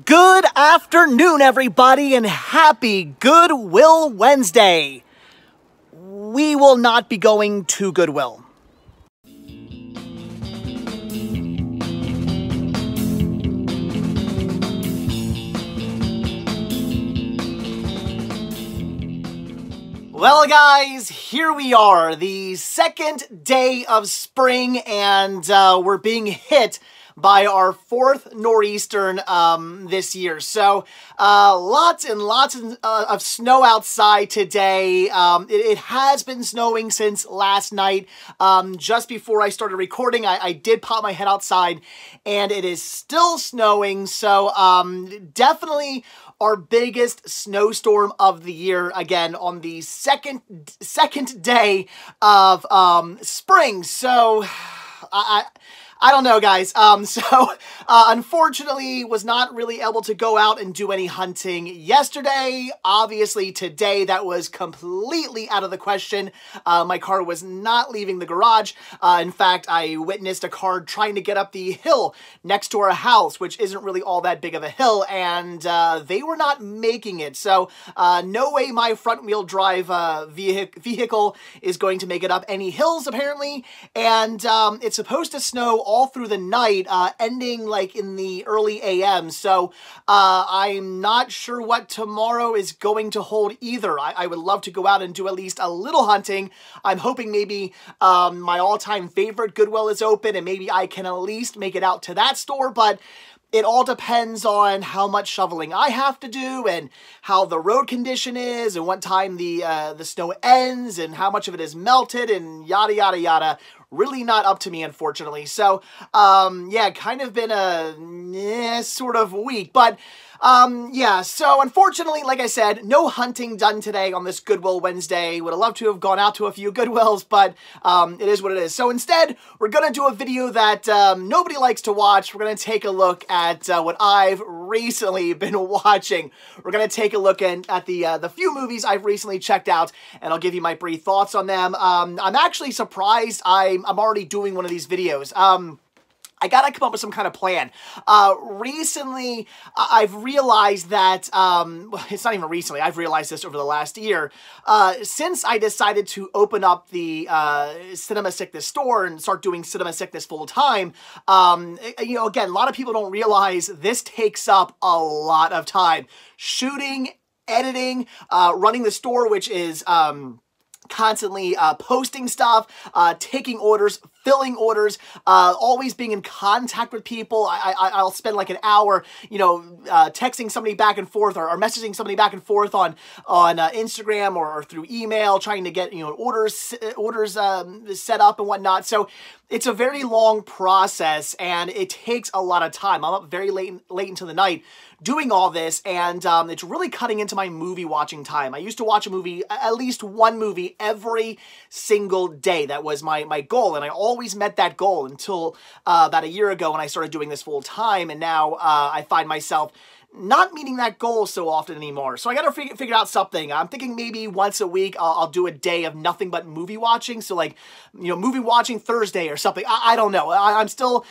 Good afternoon, everybody, and happy Goodwill Wednesday. We will not be going to Goodwill. Well, guys, here we are, the second day of spring, and we're being hit by our fourth nor'eastern this year. So lots and lots of snow outside today. It has been snowing since last night. Just before I started recording, I did pop my head outside, and it is still snowing. So definitely our biggest snowstorm of the year, again, on the second day of spring. So I don't know, guys. Unfortunately, was not really able to go out and do any hunting yesterday. Obviously, today, that was completely out of the question. My car was not leaving the garage. In fact, I witnessed a car trying to get up the hill next to our house, which isn't really all that big of a hill, and they were not making it. So, no way my front-wheel drive vehicle is going to make it up any hills, apparently. And it's supposed to snow all through the night, ending like in the early AM. So I'm not sure what tomorrow is going to hold either. I would love to go out and do at least a little hunting. I'm hoping maybe my all-time favorite Goodwill is open and maybe I can at least make it out to that store, but it all depends on how much shoveling I have to do and how the road condition is and what time the snow ends and how much of it is melted and yada, yada, yada. Really not up to me, unfortunately. So, yeah, kind of been a sort of week. But, yeah, so unfortunately, like I said, no hunting done today on this Goodwill Wednesday. Would have loved to have gone out to a few Goodwills, but it is what it is. So instead, we're going to do a video that nobody likes to watch. We're going to take a look at what I've recently been watching. We're going to take a look at the few movies I've recently checked out, and I'll give you my brief thoughts on them. I'm actually surprised I'm already doing one of these videos. I gotta come up with some kind of plan. Recently, I've realized that, it's not even recently, I've realized this over the last year, since I decided to open up the Cinema Sickness store and start doing Cinema Sickness full time, you know, again, a lot of people don't realize this takes up a lot of time. Shooting, editing, running the store, which is, constantly posting stuff, taking orders, filling orders, always being in contact with people. I'll spend like an hour, you know, texting somebody back and forth or messaging somebody back and forth on Instagram or through email, trying to get, you know, orders set up and whatnot. So it's a very long process and it takes a lot of time. I'm up very late into the night doing all this, and it's really cutting into my movie watching time. I used to watch a movie, at least one movie, every single day. That was my goal, and I always met that goal until about a year ago when I started doing this full time, and now I find myself not meeting that goal so often anymore. So I gotta figure out something. I'm thinking maybe once a week I'll do a day of nothing but movie watching. So like, you know, movie watching Thursday or something. I don't know. I'm still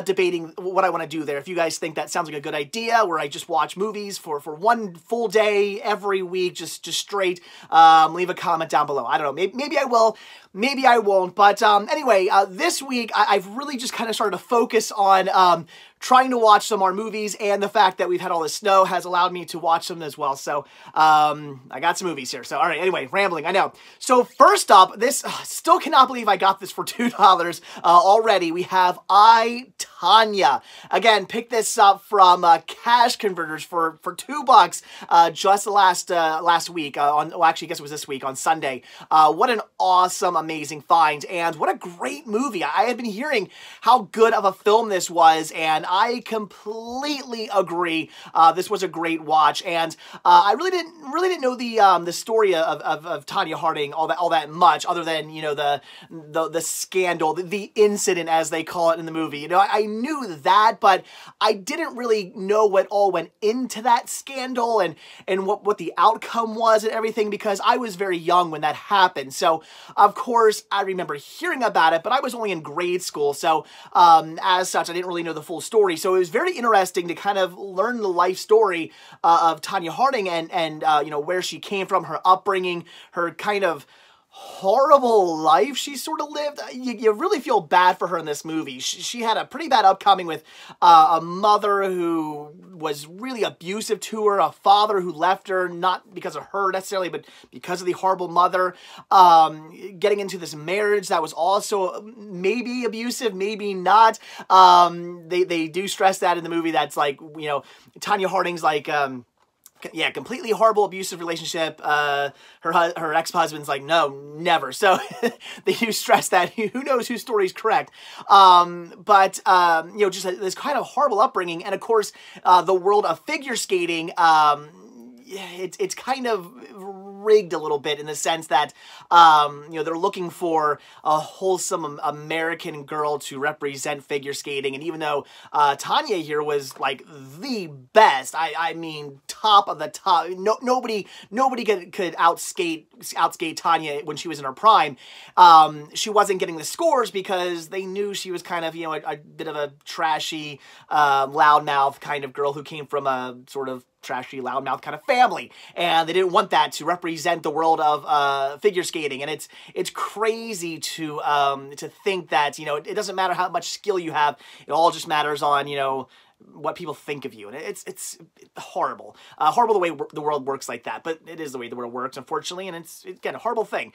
debating what I want to do there. If you guys think that sounds like a good idea, where I just watch movies for one full day every week, just straight, leave a comment down below. I don't know. Maybe I will. Maybe I won't. But anyway, this week I've really just kind of started to focus on trying to watch some more movies, and the fact that we've had all this snow has allowed me to watch them as well. So, I got some movies here. So, all right, anyway, rambling, I know. So, first up, this, still cannot believe I got this for $2 already. We have Tonya. Again, picked this up from Cash Converters for $2 just last week. Well, actually, I guess it was this week, on Sunday. What an awesome, amazing find, and what a great movie. I had been hearing how good of a film this was, and I completely agree. This was a great watch, and I really didn't know the story of Tonya Harding all that much, other than, you know, the scandal, the incident as they call it in the movie. You know, I knew that, but I didn't really know what all went into that scandal and what the outcome was and everything, because I was very young when that happened. So of course I remember hearing about it, but I was only in grade school, so as such I didn't really know the full story. story. So it was very interesting to kind of learn the life story of Tonya Harding and you know, where she came from, her upbringing, her kind of horrible life she sort of lived. You really feel bad for her in this movie. She had a pretty bad upcoming with a mother who was really abusive to her, a father who left her, not because of her necessarily, but because of the horrible mother, getting into this marriage that was also maybe abusive, maybe not. They do stress that in the movie. That's like, you know, Tonya Harding's like, yeah, completely horrible abusive relationship. Her ex-husband's like, no, never. So they do stress that. Who knows whose story is correct? But you know, just this kind of horrible upbringing, and of course, the world of figure skating. It's kind of rigged a little bit in the sense that, you know, they're looking for a wholesome American girl to represent figure skating. And even though Tonya here was like the best, I mean, top of the top, nobody could outskate Tonya when she was in her prime. She wasn't getting the scores because they knew she was kind of, you know, a bit of a trashy, loudmouth kind of girl who came from a sort of trashy, loudmouth kind of family, and they didn't want that to represent the world of figure skating. And it's crazy to think that, you know, it doesn't matter how much skill you have; it all just matters on, you know, what people think of you. And it's horrible. Horrible the way the world works like that, but it is the way the world works, unfortunately, and it's again, a horrible thing.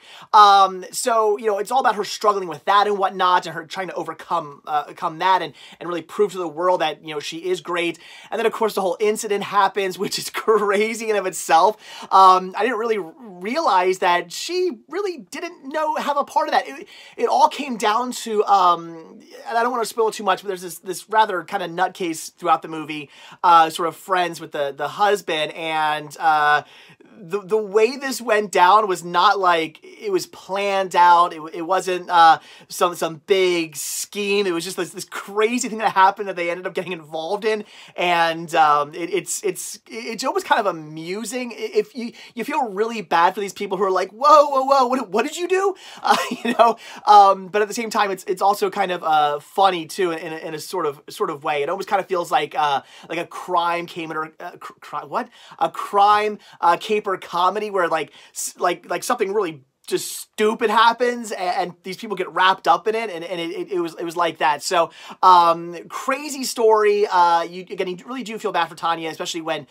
So, you know, it's all about her struggling with that and whatnot, and her trying to overcome that and really prove to the world that, you know, she is great. And then, of course, the whole incident happens, which is crazy in of itself. I didn't really realize that she really didn't have a part of that. It all came down to, and I don't want to spoil too much, but there's this rather kind of nutcase throughout the movie, sort of friends with the husband, and the way this went down was not like it was planned out. It wasn't some big scheme. It was just this crazy thing that happened that they ended up getting involved in, and it's almost kind of amusing. If you feel really bad for these people who are like, whoa, what did you do? You know, but at the same time, it's also kind of funny too in a sort of way. It almost kind of feels like a crime caper, a crime caper comedy where like something really just stupid happens and these people get wrapped up in it, and it was like that. So crazy story. You really do feel bad for Tonya, especially when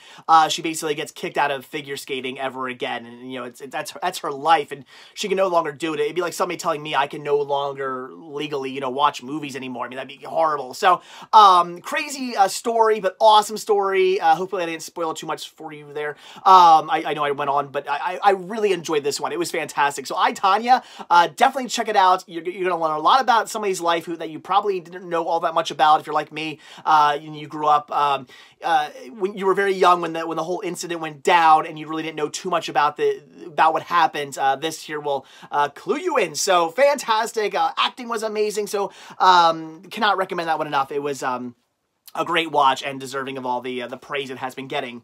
she basically gets kicked out of figure skating ever again, and you know, that's her life, and she can no longer do it. It'd be like somebody telling me I can no longer legally, you know, watch movies anymore. I mean, that'd be horrible. So crazy story, but awesome story. Hopefully I didn't spoil too much for you there. I know I went on, but I really enjoyed this one. It was fantastic. So Tonya, definitely check it out. You're going to learn a lot about somebody's life that you probably didn't know all that much about if you're like me. You grew up when you were very young when the whole incident went down, and you really didn't know too much about what happened. This here will clue you in. So fantastic. Acting was amazing. So cannot recommend that one enough. It was a great watch and deserving of all the praise it has been getting.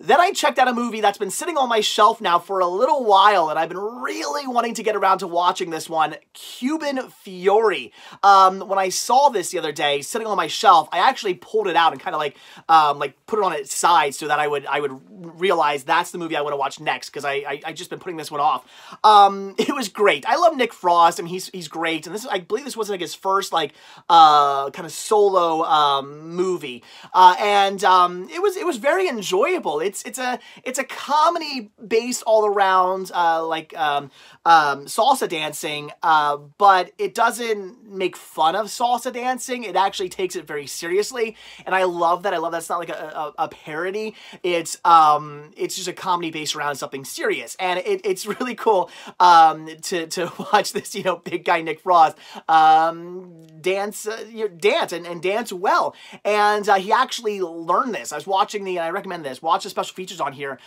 Then I checked out a movie that's been sitting on my shelf now for a little while, and I've been really wanting to get around to watching this one, Cuban Fury. When I saw this the other day, sitting on my shelf, I actually pulled it out and kind of like put it on its side so that I would realize that's the movie I want to watch next, because I just been putting this one off. It was great. I love Nick Frost. I mean, he's great, and I believe this was like his first kind of solo movie, and it was very enjoyable. It's a comedy based all around salsa dancing, but it doesn't make fun of salsa dancing. It actually takes it very seriously, and I love that. I love that it's not like a parody. It's just a comedy based around something serious, and it's really cool to watch this, you know, big guy Nick Frost dance and dance well, and he actually learned this. I was watching I recommend this. Watch this special features on here,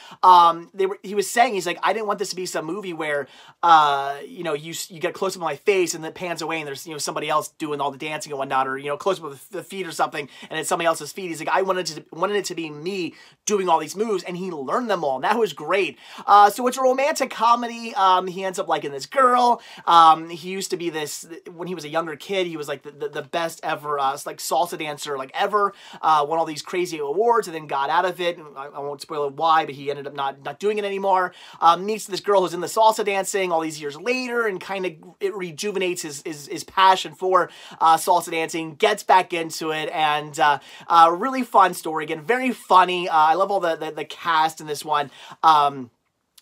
he was saying, he's like, I didn't want this to be some movie where, you know, you get close up on my face and then it pans away and there's, you know, somebody else doing all the dancing and whatnot, or, you know, close up with the feet or something, and it's somebody else's feet. He's like, I wanted it to be me doing all these moves, and he learned them all, and that was great. So it's a romantic comedy. He ends up liking this girl. He used to be this, when he was a younger kid, he was like the best ever, like salsa dancer, like ever, won all these crazy awards, and then got out of it. I won't spoil why, but he ended up not doing it anymore. Meets this girl who's in the salsa dancing all these years later, and kind of it rejuvenates his passion for salsa dancing, gets back into it, and really fun story. Again, very funny. I love all the cast in this one.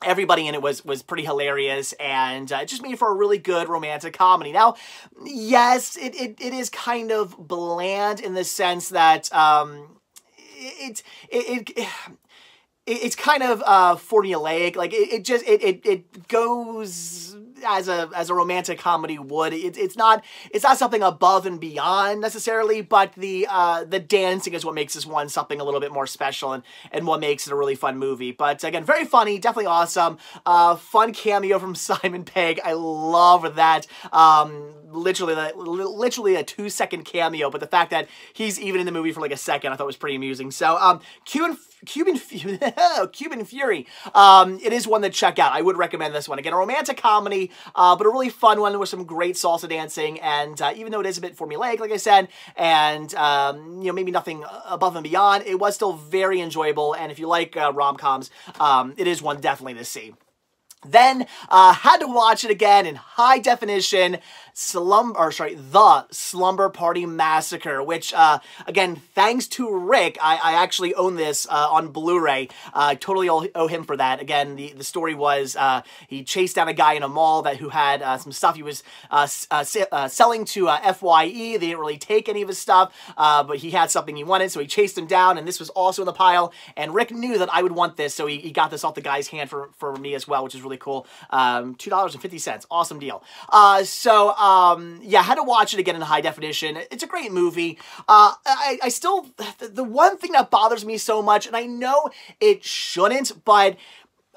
Everybody in it was pretty hilarious, and it just made for a really good romantic comedy. Now, yes, it is kind of bland in the sense that it's kind of formulaic. Like it goes as a romantic comedy would. It's not something above and beyond necessarily, but the dancing is what makes this one something a little bit more special, and what makes it a really fun movie. But again, very funny, definitely awesome. Fun cameo from Simon Pegg. I love that. Literally a 2-second cameo, but the fact that he's even in the movie for like a second, I thought was pretty amusing. So Cuban Fury. It is one to check out. I would recommend this one. Again, a romantic comedy, but a really fun one with some great salsa dancing. And even though it is a bit formulaic, like I said, and you know, maybe nothing above and beyond, it was still very enjoyable. And if you like rom-coms, it is one definitely to see. Then, had to watch it again in high definition, the Slumber Party Massacre, which, again, thanks to Rick, I actually own this on Blu-ray. I totally owe him for that. Again, the story was he chased down a guy in a mall who had some stuff he was selling to FYE. They didn't really take any of his stuff, but he had something he wanted, so he chased him down, and this was also in the pile, and Rick knew that I would want this, so he got this off the guy's hand for me as well, which is really cool. $2.50. Awesome deal. Yeah, had to watch it again in high definition. It's a great movie. I still, the one thing that bothers me so much, and I know it shouldn't, but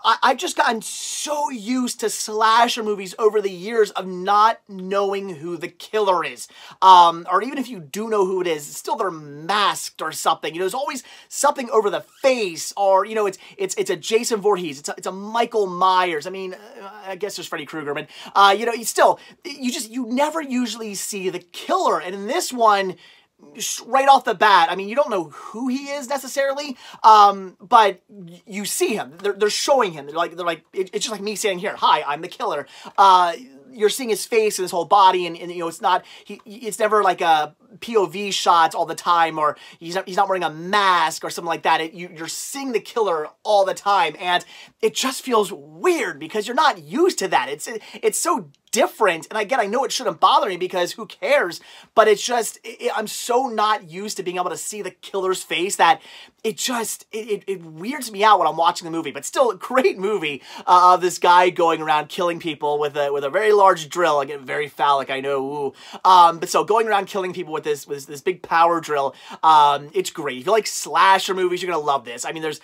I've just gotten so used to slasher movies over the years of not knowing who the killer is. Or even if you do know who it is, still they're masked or something. You know, there's always something over the face, or, you know, it's a Jason Voorhees, it's a Michael Myers. I mean, I guess there's Freddy Krueger, but, you know, you never usually see the killer. And in this one, right off the bat, I mean, you don't know who he is necessarily, but you see him. They're showing him. They're like, it's just like me saying here, hi, I'm the killer. You're seeing his face and his whole body, and you know, it's never like a POV shots all the time, or he's not wearing a mask or something like that. You're seeing the killer all the time, and it just feels weird because you're not used to that. It's so different, and again, I know it shouldn't bother me because who cares, but it's just, I'm so not used to being able to see the killer's face that it weirds me out when I'm watching the movie. But still, a great movie of this guy going around killing people with a very large drill. Again, very phallic, I know. Ooh. But so going around killing people with this big power drill, it's great. If you like slasher movies, you're gonna love this. I mean, there's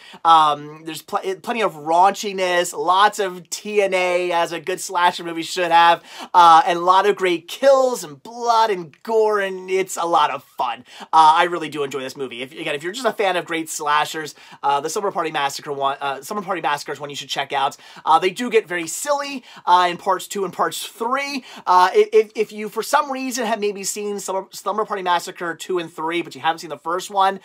plenty of raunchiness, lots of TNA, as a good slasher movie should have. And a lot of great kills and blood and gore, and it's a lot of fun. I really do enjoy this movie. If you're just a fan of great slashers, the Slumber Party Massacre is one you should check out. They do get very silly in parts 2 and parts 3. If you for some reason have maybe seen Slumber Party Massacre 2 and 3, but you haven't seen the first one,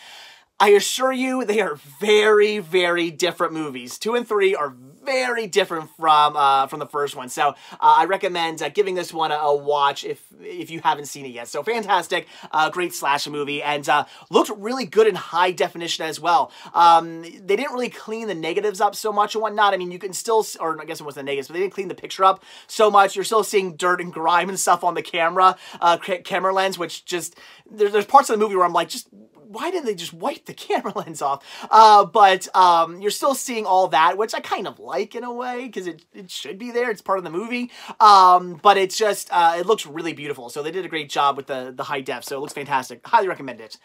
I assure you they are very, very different movies. 2 and 3 are very different from the first one. So I recommend giving this one a watch if you haven't seen it yet. So fantastic, great slasher movie, and looked really good in high definition as well. They didn't really clean the negatives up so much and whatnot. I mean, you can still, or I guess it wasn't the negatives, but they didn't clean the picture up so much. You're still seeing dirt and grime and stuff on the camera lens, which just, there's parts of the movie where I'm like, why didn't they just wipe the camera lens off? But you're still seeing all that, which I kind of like in a way, because it should be there. It's part of the movie. But it's just, it looks really beautiful. So they did a great job with the high def. So it looks fantastic. Highly recommend it.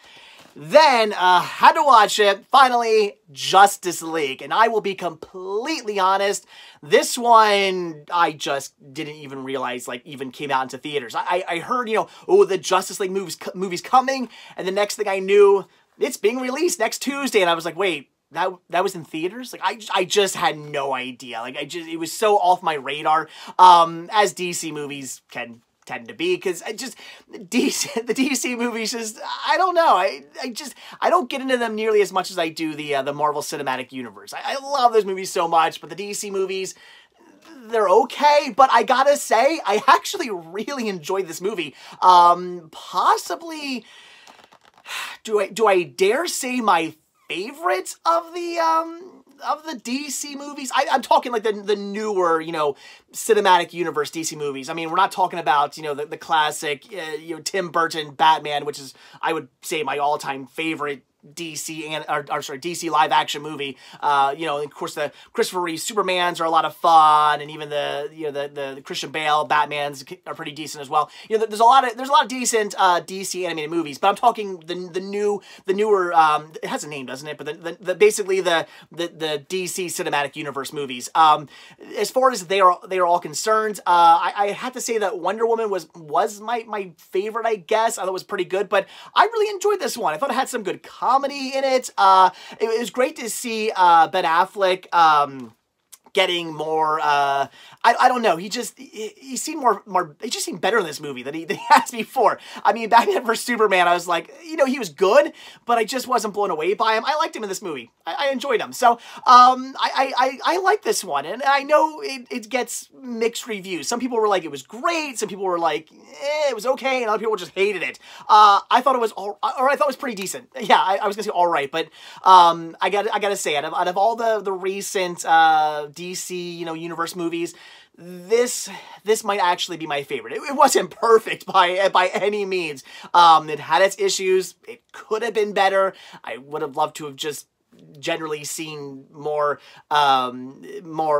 Then, had to watch it, finally, Justice League. And I will be completely honest, this one, I just didn't even realize, like, even came out into theaters. I heard, you know, oh, the Justice League movie's coming, and the next thing I knew, it's being released next Tuesday, and I was like, wait, that was in theaters? Like, I just had no idea. Like, it was so off my radar, as DC movies can tend to be, because the DC movies just, I don't know, I don't get into them nearly as much as I do the Marvel Cinematic Universe. I love those movies so much, but the DC movies, they're okay, but I gotta say, I actually really enjoyed this movie. Possibly, do I dare say my favorite of the DC movies? I'm talking like the newer, you know, cinematic universe DC movies. I mean, we're not talking about, you know, the classic, you know, Tim Burton Batman, which is, I would say, my all-time favorite DC live action movie. You know, of course, the Christopher Reeve Supermans are a lot of fun, and even the Christian Bale Batmans are pretty decent as well. You know, there's a lot of decent DC animated movies, but I'm talking the newer. It has a name, doesn't it? But basically the DC cinematic universe movies. As far as they are all concerned, I had to say that Wonder Woman was my favorite. I guess I thought it was pretty good, but I really enjoyed this one. I thought it had some good comedy in it. It was great to see Ben Affleck getting more, I don't know, he seemed he just seemed better in this movie than he has before. I mean, Batman vs. Superman, I was like, you know, he was good, but I just wasn't blown away by him. I liked him in this movie. I enjoyed him. So, I like this one, and I know it gets mixed reviews. Some people were like, it was great. Some people were like, it was okay, and other people just hated it. I thought it was I thought it was pretty decent. Yeah, I was gonna say all right, but I gotta say, out of all the recent DC, you know, universe movies, this might actually be my favorite. It wasn't perfect by any means. It had its issues. It could have been better. I would have loved to have just generally seen more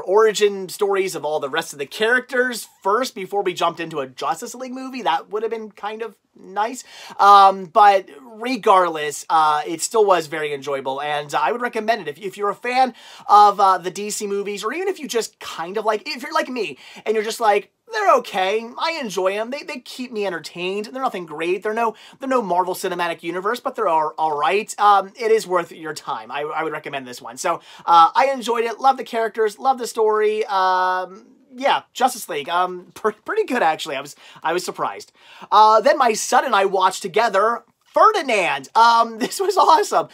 origin stories of all the rest of the characters first before we jumped into a Justice League movie. That would have been kind of nice. But regardless, it still was very enjoyable, and I would recommend it if you're a fan of the DC movies, or even if you just kind of like, if you're like me and you're just like, they're okay, I enjoy them, they keep me entertained, they're nothing great, they're no Marvel Cinematic Universe, but they're all right. It is worth your time. I would recommend this one. So I enjoyed it, love the characters, love the story. Yeah, Justice League, pretty good actually. I was surprised. Then my son and I watched together Ferdinand. This was awesome.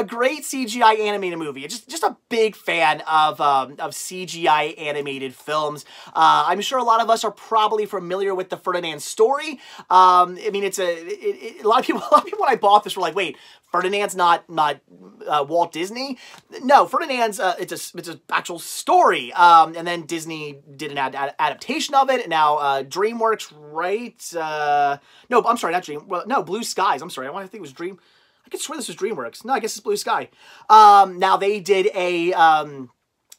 Great CGI animated movie. Just a big fan of CGI animated films. I'm sure a lot of us are probably familiar with the Ferdinand story. I mean, a lot of people when I bought this were like, wait, Ferdinand's not Walt Disney? No, Ferdinand's it's an actual story. And then Disney did an adaptation of it. And now DreamWorks, right? No, I'm sorry, not Dream. Well, no, Blue Skies. I'm sorry, I think it was Dream. I could swear this was DreamWorks. No, I guess it's Blue Sky. Now they did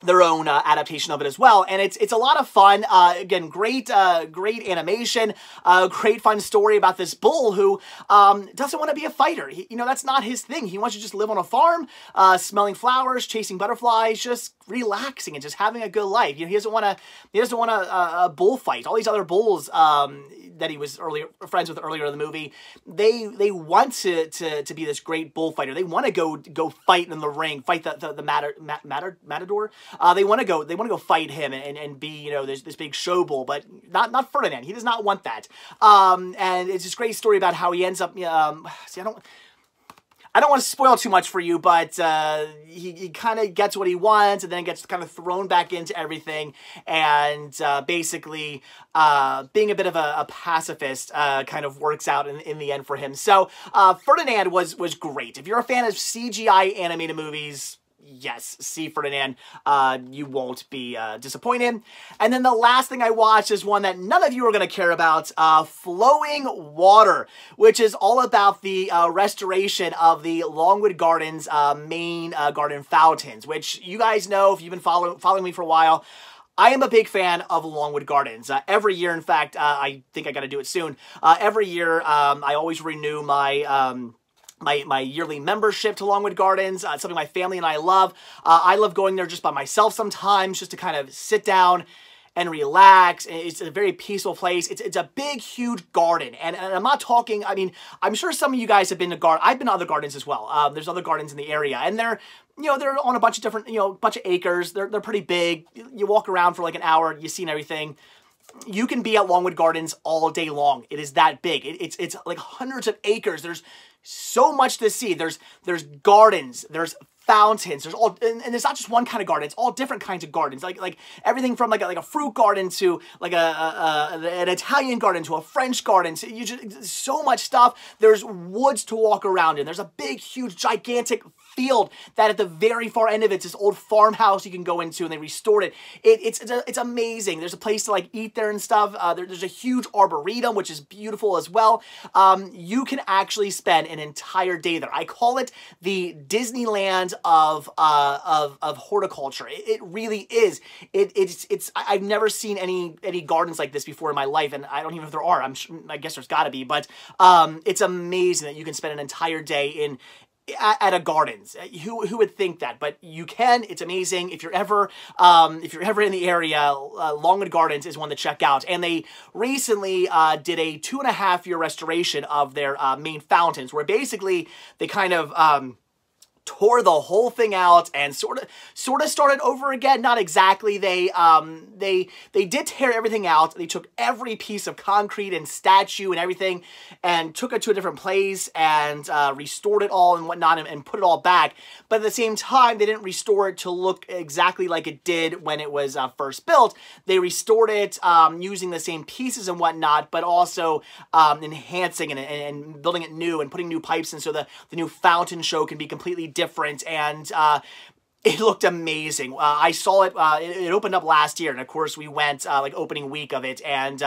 their own adaptation of it as well, and it's a lot of fun. Again, great animation, great fun story about this bull who doesn't want to be a fighter. You know, that's not his thing. He wants to just live on a farm, smelling flowers, chasing butterflies, just relaxing and just having a good life. You know, he doesn't want a bullfight. All these other bulls that he was friends with earlier in the movie, they want to be this great bullfighter. They want to go fight in the ring, fight the matador. They want to go fight him and be, you know, this big show bull, but not Ferdinand. He does not want that. And it's this great story about how he ends up. See, I don't want to spoil too much for you, but he kind of gets what he wants, and then gets kind of thrown back into everything, and basically being a bit of a pacifist kind of works out in the end for him. So Ferdinand was great. If you're a fan of CGI animated movies, yes, see Ferdinand. You won't be disappointed. And then the last thing I watched is one that none of you are going to care about, Flowing Water, which is all about the restoration of the Longwood Gardens main garden fountains, which you guys know if you've been following me for a while. I am a big fan of Longwood Gardens. Every year, in fact, I think I got to do it soon. Every year, I always renew my my yearly membership to Longwood Gardens. It's something my family and I love. I love going there just by myself sometimes, just to kind of sit down and relax. It's a very peaceful place. It's a big, huge garden. And I'm not talking, I mean, I'm sure some of you guys have been to I've been to other gardens as well. There's other gardens in the area, and they're on a bunch of different, bunch of acres. They're pretty big. You walk around for like an hour, you've seen everything. You can be at Longwood Gardens all day long. It is that big. It's like hundreds of acres. There's so much to see. There's gardens. There's fountains. There's all, and it's not just one kind of garden. It's all different kinds of gardens. Like everything from like a fruit garden to like an Italian garden to a French garden. So so much stuff. There's woods to walk around in. There's a big, huge, gigantic field that at the very far end of it's this old farmhouse you can go into, and they restored it. It's amazing. There's a place to like eat there and stuff. There's a huge arboretum, which is beautiful as well. You can actually spend an entire day there. I call it the Disneyland of horticulture. It really is. I've never seen any gardens like this before in my life, and I don't even know if there are. I guess there's got to be, but it's amazing that you can spend an entire day at a gardens. Who would think that? But you can. It's amazing. If you're ever in the area, Longwood Gardens is one to check out. And they recently did a 2.5-year restoration of their main fountains, where basically they kind of tore the whole thing out and sort of started over again. Not exactly. They did tear everything out. They took every piece of concrete and statue and everything and took it to a different place and restored it all and whatnot and put it all back. But at the same time, they didn't restore it to look exactly like it did when it was first built. They restored it using the same pieces and whatnot, but also enhancing and building it new and putting new pipes in so the new fountain show can be completely different, and it looked amazing. I saw it, it opened up last year, and of course we went like opening week of it, and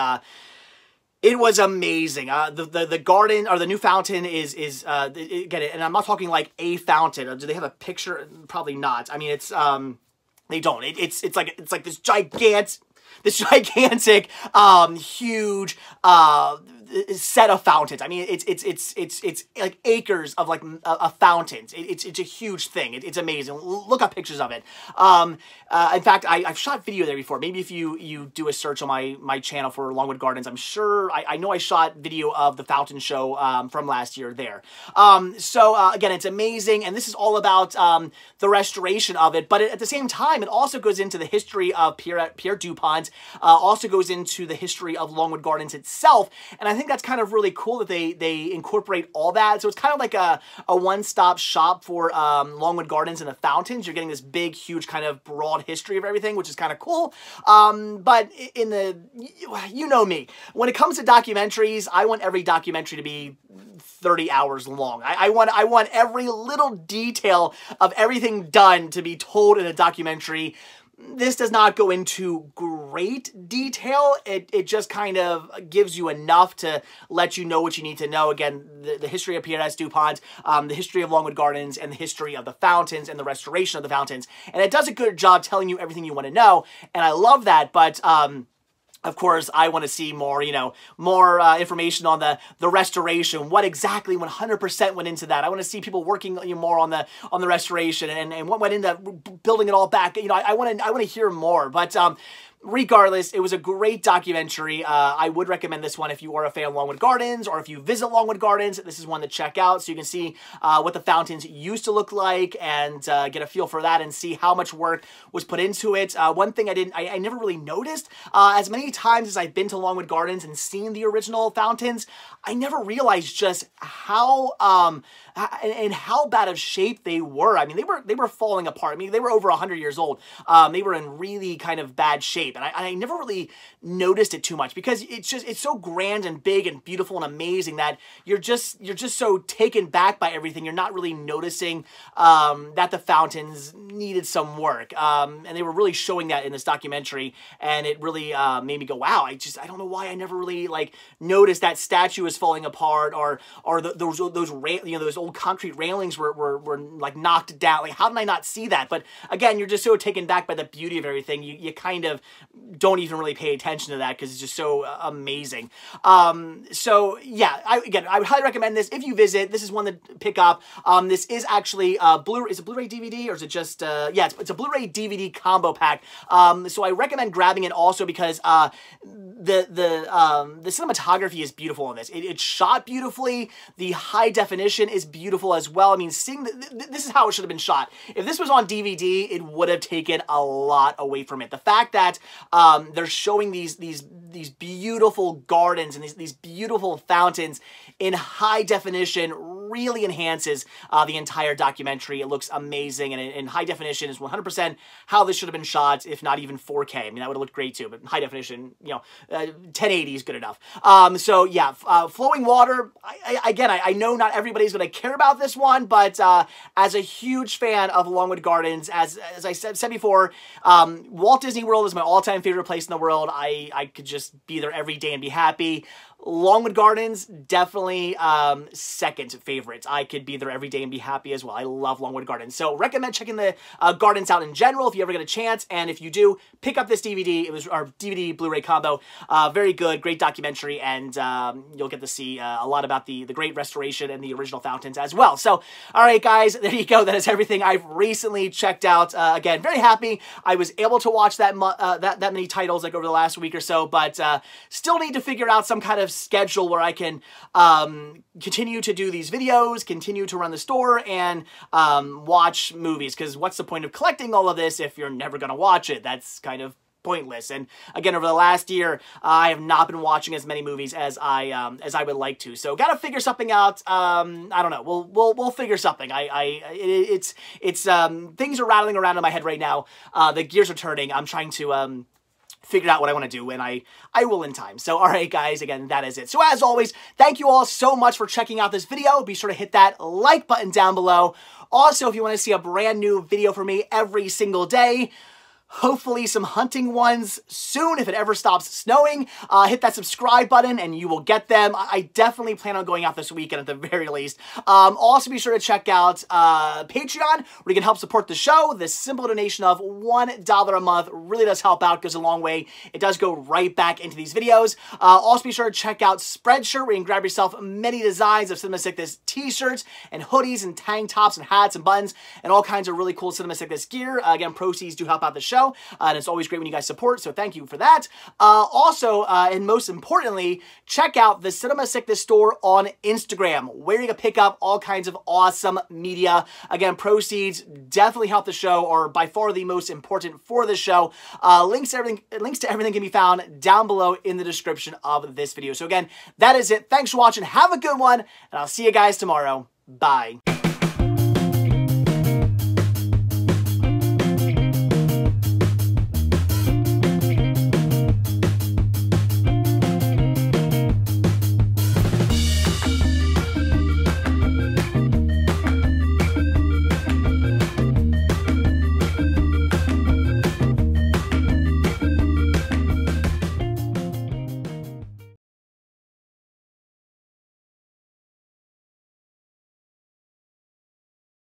it was amazing. The garden, or the new fountain is get it, and I'm not talking like a fountain. Do they have a picture? Probably not. I mean, it's they don't. It's like this gigantic, huge set of fountains. I mean, it's like acres of like fountains. It's a huge thing. It's amazing. Look up pictures of it. In fact, I've shot video there before. Maybe if you do a search on my channel for Longwood Gardens, I'm sure I know I shot video of the fountain show from last year there. So again, it's amazing, and this is all about the restoration of it. But at the same time, it also goes into the history of Pierre Dupont. Also goes into the history of Longwood Gardens itself, and I think that's kind of really cool that they incorporate all that. So it's kind of like a one-stop shop for Longwood Gardens and the fountains. You're getting this big, huge kind of broad history of everything, which is kind of cool. But in the, you know me, when it comes to documentaries, I want every documentary to be 30 hours long. I want every little detail of everything done to be told in a documentary. This does not go into great detail. It just kind of gives you enough to let you know what you need to know. Again, the history of Pierre S. Dupont, the history of Longwood Gardens, and the history of the fountains and the restoration of the fountains. And it does a good job telling you everything you want to know, and I love that, but of course, I want to see more, more information on the restoration. What exactly 100% went into that? I want to see people working more on the restoration and what went into building it all back. I want to hear more. But regardless, it was a great documentary. I would recommend this one if you are a fan of Longwood Gardens, or if you visit Longwood Gardens. This is one to check out, so you can see what the fountains used to look like and get a feel for that and see how much work was put into it. One thing I never really noticed, as many times as I've been to Longwood Gardens and seen the original fountains, I never realized just how in how bad of shape they were. I mean, they were falling apart. I mean, they were over 100 years old. They were in really kind of bad shape, and I never really noticed it too much because it's so grand and big and beautiful and amazing that you're just so taken back by everything. You're not really noticing that the fountains needed some work, and they were really showing that in this documentary, and it really made me go, wow. I don't know why I never really like noticed that statue is falling apart, or those old concrete railings were like knocked down. Like, how did I not see that? But again, you're just so taken back by the beauty of everything. You kind of don't even really pay attention to that because it's just so amazing. So yeah, again, I would highly recommend this if you visit. This is one to pick up. This is actually is it Blu-ray DVD or is it just yeah, it's a Blu-ray DVD combo pack. So I recommend grabbing it also because the cinematography is beautiful in this. It's shot beautifully. The high definition is beautiful as well. I mean, seeing this is how it should have been shot. If this was on DVD, it would have taken a lot away from it. The fact that they're showing these beautiful gardens and these beautiful fountains in high definition really enhances the entire documentary. It looks amazing, and in high definition is 100% how this should have been shot, if not even 4K. I mean, that would have looked great too, but high definition, you know, 1080 is good enough. So yeah, flowing water, I know not everybody's going to care about this one, but as a huge fan of Longwood Gardens, as I said before, Walt Disney World is my all-time favorite place in the world. I could just be there every day and be happy. Longwood Gardens, definitely second favorite. I could be there every day and be happy as well. I love Longwood Gardens. So recommend checking the gardens out in general if you ever get a chance. And if you do, pick up this DVD. It was our DVD Blu-ray combo. Very good, great documentary. And you'll get to see a lot about the great restoration and the original fountains as well. So, all right, guys, there you go. That is everything I've recently checked out. Again, very happy I was able to watch that many titles like over the last week or so, but still need to figure out some kind of schedule where I can continue to do these videos, continue to run the store, and watch movies, because what's the point of collecting all of this if you're never going to watch it? That's kind of pointless. And again, over the last year, I have not been watching as many movies as I would like to. So, gotta figure something out. I don't know. We'll figure something. It's things are rattling around in my head right now. The gears are turning. I'm trying to figured out what I want to do, and I will in time. So, all right, guys, again, that is it. So, as always, thank you all so much for checking out this video. Be sure to hit that like button down below. Also, if you want to see a brand new video from me every single day, hopefully some hunting ones soon if it ever stops snowing, hit that subscribe button and you will get them. I definitely plan on going out this weekend at the very least. Also be sure to check out Patreon, where you can help support the show. This simple donation of $1 a month really does help out, goes a long way. It does go right back into these videos. Also be sure to check out Spreadshirt, where you can grab yourself many designs of Cinema Sickness t-shirts and hoodies and tank tops and hats and buttons and all kinds of really cool Cinema Sickness gear. Again, proceeds do help out the show. And it's always great when you guys support, so thank you for that. Also, and most importantly, check out the Cinema Sickness store on Instagram, where you can pick up all kinds of awesome media. Again, proceeds definitely help the show, or by far the most important for the show. Links to everything can be found down below in the description of this video. So again, that is it. Thanks for watching. Have a good one, and I'll see you guys tomorrow. Bye.